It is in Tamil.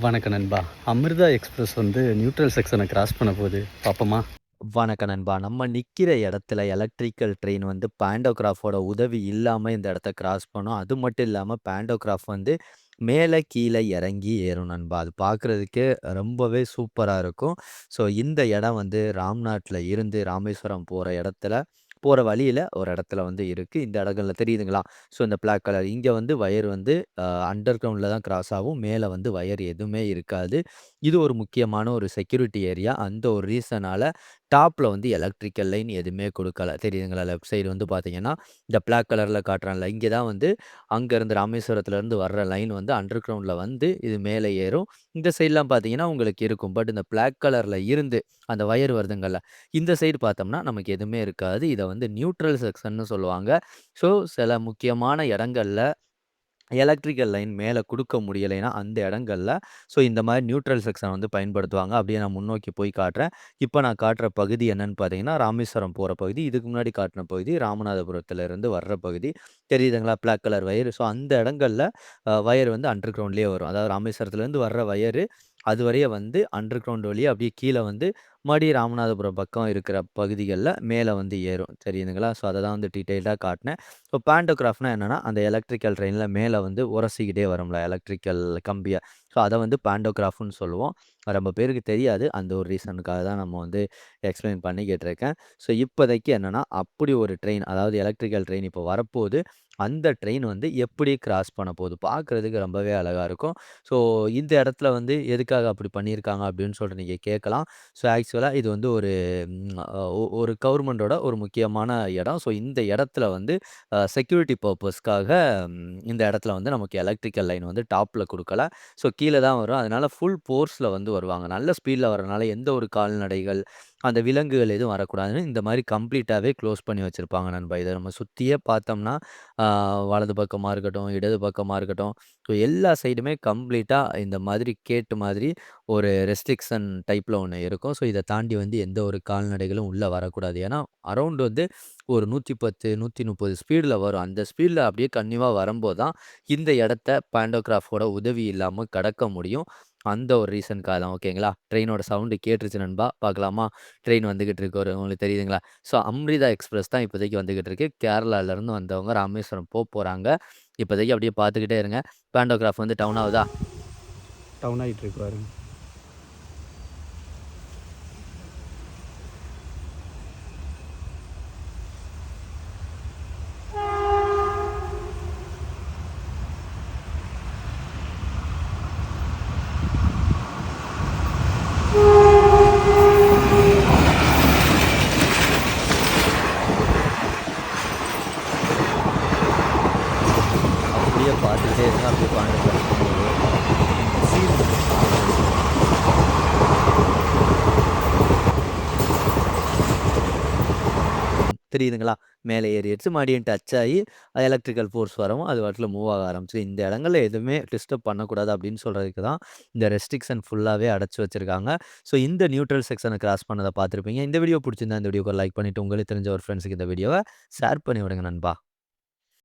வணக்கம் நண்பா. அமிர்தா எக்ஸ்பிரஸ் வந்து நியூட்ரல் செக்ஷன கிராஸ் பண்ண போது. பாப்போமா? வணக்கம் நண்பா. நம்ம நிக்கிற இடத்துல எலக்ட்ரிக்கல் ட்ரெயின் வந்து பாண்டோகிராஃபோட உதவி இல்லாம இந்த இடத்த கிராஸ் பண்ணும். அது மட்டும் இல்லாம பாண்டோகிராஃப் வந்து மேல, கீழ இறங்கி ஏறும் நண்பா. அது பார்க்குறதுக்கே ரொம்பவே சூப்பரா இருக்கும். ஸோ இந்த இடம் வந்து ராம்நாட்ல இருந்து ராமேஸ்வரம் போற இடத்துல போற வழியில ஒரு இடத்துல வந்து இருக்கு. இந்த இடங்கள்ல தெரியுதுங்களா? ஸோ இந்த பிளாக் கலர் இங்க வந்து வயர் வந்து அண்டர் கிரவுண்ட்ல தான் கிராஸ் ஆகும். மேல வந்து வயர் எதுவுமே இருக்காது. இது ஒரு முக்கியமான ஒரு செக்யூரிட்டி ஏரியா. அந்த ஒரு ரீசனால டாப்ல வந்து எலக்ட்ரிக்கல் லைன் எதுவுமே குடுக்கல. தெரியுதுங்களா? லெஃப்ட் சைடு வந்து பார்த்தீங்கன்னா, இந்த பிளாக் கலர்ல காட்டுறான்ல, இங்க தான் வந்து அங்கருந்து ராமேஸ்வரத்துலருந்து வர்ற லைன் வந்து அண்டர் கிரவுண்ட்ல வந்து இது மேல ஏறும். இந்த சைட்லாம் பார்த்தீங்கன்னா, உங்களுக்கு இருக்கும். பட் இந்த பிளாக் கலர்ல இருந்து அந்த வயர் வருதுங்கல்ல, இந்த சைடு பார்த்தோம்னா நமக்கு எதுவுமே இருக்காது. இத வந்து நியூட்ரல் செக்ஷன்னு சொல்லுவாங்க. ஸோ சில முக்கியமான இடங்கள்ல எலக்ட்ரிக்கல் லைன் மேல குடுக்க முடியலைன்னா, அந்த இடங்கள்ல ஸோ இந்த மாரி நியூட்ரல் செக்ஷன் வந்து பயன்படுத்துவாங்க. அப்படியே நான் முன்னோக்கி போய் காட்டுறேன். இப்ப நான் காட்டுற பகுதி என்னன்னு பார்த்தீங்கன்னா, ராமேஸ்வரம் போற பகுதி. இதுக்கு முன்னாடி காட்டுன பகுதி ராமநாதபுரத்துல இருந்து வர்ற பகுதி. தெரியுதுங்களா? Black colour wire. ஸோ அந்த இடங்கள்ல வயர் வந்து அண்டர் கிரவுண்ட்லயே வரும். அதாவது ராமேஸ்வரத்துலேருந்து வர்ற வயரு அதுவரைய வந்து அண்டர் கிரவுண்ட் வழியா அப்படியே கீழ வந்து மறுபடியும் ராமநாதபுரம் பக்கம் இருக்கிற பகுதிகள்ல மேல வந்து ஏறும். தெரியுதுங்களா? ஸோ அத தான் வந்து டீட்டெயில்டா காட்டுனேன். இப்போ பாண்டோகிராஃப்னா என்னன்னா, அந்த எலக்ட்ரிக்கல் ட்ரெயின்ல மேல வந்து உரசிக்கிட்டே வரும்ல எலக்ட்ரிக்கல் கம்பிய. ஸோ அத வந்து பாண்டோகிராஃப்ன்னு சொல்லுவோம். ரொம்ப பேருக்கு தெரியாது. அந்த ஒரு ரீசனுக்காக தான் நம்ம வந்து எக்ஸ்பிளைன் பண்ணிக்கிட்டு இருக்கேன். ஸோ இப்போதைக்கு என்னன்னா, அப்படி ஒரு ட்ரெயின் அதாவது எலக்ட்ரிக்கல் ட்ரெயின் இப்போ வரப்போது. அந்த ட்ரெயின் வந்து எப்படி கிராஸ் பண்ண போது? பார்க்கறதுக்கு ரொம்பவே அழகா இருக்கும். ஸோ இந்த இடத்துல வந்து எதுக்காக அப்படி பண்ணியிருக்காங்க அப்படின்னு சொல்லிட்டு நீங்க கேட்கலாம். ஸோ ஆக்சுவலா இது வந்து ஒரு ம் அ ஒரு கவர்மெண்டோட ஒரு முக்கியமான இடம். ஸோ இந்த இடத்துல வந்து செக்யூரிட்டி பர்ப்பஸ்க்காக இந்த இடத்துல வந்து நமக்கு எலக்ட்ரிக்கல் லைன் வந்து டாப்ல குடுக்கல. ஸோ கீழ தான் வரும். அதனால ஃபுல் ஃபோர்ஸ்ல வந்து வருவாங்க. நல்ல ஸ்பீட்ல வரனால எந்த ஒரு கால்நடைகள், அந்த விலங்குகள் எதுவும் வரக்கூடாதுன்னு இந்த மாரி கம்ப்ளீட்டாவே க்ளோஸ் பண்ணி வச்சிருப்பாங்க நண்பா. இத நம்ம சுத்தியே பார்த்தோம்னா, ஆ வலது பக்கமா இருக்கட்டும், இடது பக்கமா இருக்கட்டும், ஸோ எல்லா சைடுமே கம்ப்ளீட்டா இந்த மாதிரி கேட் மாதிரி ஒரு ரெஸ்ட்ரிக்ஷன் டைப்ல ஒண்ணு இருக்கும். ஸோ இத தாண்டி வந்து எந்த ஒரு கால்நடைகளும் உள்ள வரக்கூடாது. ஏன்னா, அரவுண்ட் வந்து ஒரு 110, 130 ஸ்பீடுல வரும். அந்த ஸ்பீடுல அப்படியே கன்டினியூவா வரும்போது தான், இந்த இடத்த பாண்டோகிராஃபோட உதவி இல்லாம கடக்க முடியும். அந்த ஒரு ரீசனுக்காக தான். ஓகேங்களா? ட்ரெயினோட சவுண்ட் கேட்டுருச்சு நண்பா. பார்க்கலாமா? ட்ரெயின் வந்துகிட்டு இருக்கு. உங்களுக்கு தெரியுதுங்களா? ஸோ அம்ரிதா எக்ஸ்பிரஸ் தான் இப்போதைக்கு வந்துகிட்டு இருக்கு. கேரளாலருந்து வந்தவங்க ராமேஸ்வரம் போறாங்க. இப்போதைக்கு அப்படியே பார்த்துக்கிட்டே இருங்க. பாண்டோகிராஃப் வந்து டவுன் ஆவுதா? டவுன் ஆயிட்டு இருக்கு பாருங்க. அப்படியே பார்த்துக்கிட்டே இருங்க. அப்படியே பாண்டோகிராஃப் போகுது. இந்த சீன் மட்டும் கொஞ்சம் எடுத்துக்கோங்க. தெரியுதுங்களா? மேலே ஏறிருச்சு. மறுபடியும் டச் ஆயி எலக்ட்ரிக்கல் ஃபோர்ஸ் வரவும், அது பாட்டுல மூவ் ஆக ஆரம்பிச்சுது. இந்த இடங்கள்ல எதுவுமே டிஸ்டர்ப் பண்ணக்கூடாது அப்படின்னு சொல்றதுக்கு தான், இந்த ரெஸ்ட்ரிக்ஷன் ஃபுல்லாவே அடைச்சு வச்சிருக்காங்க. ஸோ இந்த நியூட்ரல் செக்ஷன கிராஸ் பண்ணத பார்த்திருப்பீங்க. இந்த வீடியோ புடிச்சிருந்தா இந்த வீடியோக்கு ஒரு லைக் பண்ணிட்டு, உங்களுக்கு தெரிஞ்ச ஒரு ஃப்ரெண்ட்ஸ்க்கு இந்த வீடியோவ ஷேர் பண்ணி விடுங்க நண்பா.